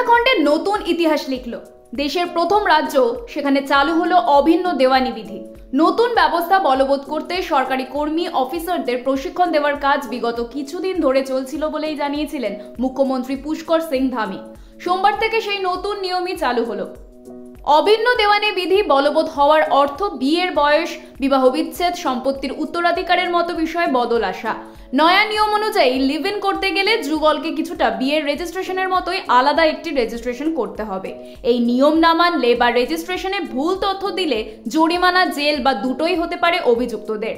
উত্তরাখণ্ডের নতুন ইতিহাস লিখল। দেশের প্রথম রাজ্য, সেখানে চালু হলো অভিন্ন দেওয়ানি বিধি। নতুন ব্যবস্থা বলবৎ করতে সরকারি কর্মী অফিসারদের প্রশিক্ষণ দেওয়ার কাজ বিগত কিছুদিন ধরে চলছিল বলেই জানিয়েছিলেন মুখ্যমন্ত্রী পুষ্কর সিং ধামি। সোমবার থেকে সেই নতুন নিয়মই চালু হলো। অভিন্ন দেওয়ানি বিধি বলবৎ হওয়ার অর্থ বিয়ের বয়স, বিবাহ বিচ্ছেদ, সম্পত্তির উত্তরাধিকারের মতো বিষয়ে বদল আসা। নয়া নিয়ম অনুযায়ী লিভ ইন করতে গেলে যুগলকে কিছুটা বিয়ের রেজিস্ট্রেশনের মতোই আলাদা একটি রেজিস্ট্রেশন করতে হবে। এই নিয়ম না মানলে বা রেজিস্ট্রেশনে ভুল তথ্য দিলে জরিমানা, জেল বা দুটোই হতে পারে অভিযুক্তদের।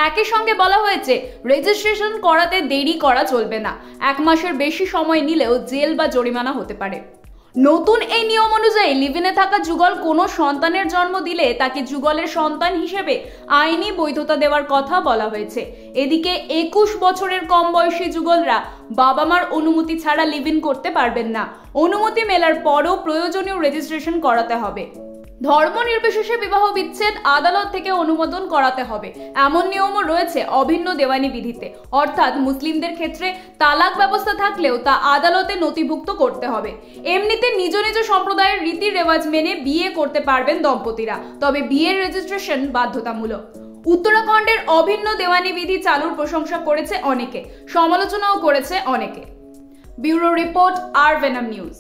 একই সঙ্গে বলা হয়েছে, রেজিস্ট্রেশন করাতে দেরি করা চলবে না। 1 মাসের বেশি সময় নিলেও জেল বা জরিমানা হতে পারে। নতুন এই নিয়ম অনুযায়ী লিভ-ইনে থাকা যুগল কোনো সন্তানের জন্ম দিলে তাকে যুগলের সন্তান হিসেবে আইনি বৈধতা দেওয়ার কথা বলা হয়েছে। এদিকে 21 বছরের কম বয়সী যুগলরা বাবা মার অনুমতি ছাড়া লিভ-ইন করতে পারবেন না। অনুমতি মেলার পরও প্রয়োজনীয় রেজিস্ট্রেশন করাতে হবে। ধর্ম নির্বিশেষে বিবাহ বিচ্ছেদ আদালত থেকে অনুমোদন করাতে হবে, এমন নিয়মও রয়েছে অভিন্ন দেওয়ানি বিধিতে। অর্থাৎ মুসলিমদের ক্ষেত্রে তালাক ব্যবস্থা থাকলেও তা আদালতে নথিভুক্ত করতে হবে। এমনিতে নিজ নিজ সম্প্রদায়ের রীতি রেওয়াজ মেনে বিয়ে করতে পারবেন দম্পতিরা, তবে বিয়ের রেজিস্ট্রেশন বাধ্যতামূলক। উত্তরাখণ্ডের অভিন্ন দেওয়ানি বিধি চালুর প্রশংসা করেছে অনেকে, সমালোচনাও করেছে অনেকে। ব্যুরো রিপোর্ট, আর ভেনম নিউজ।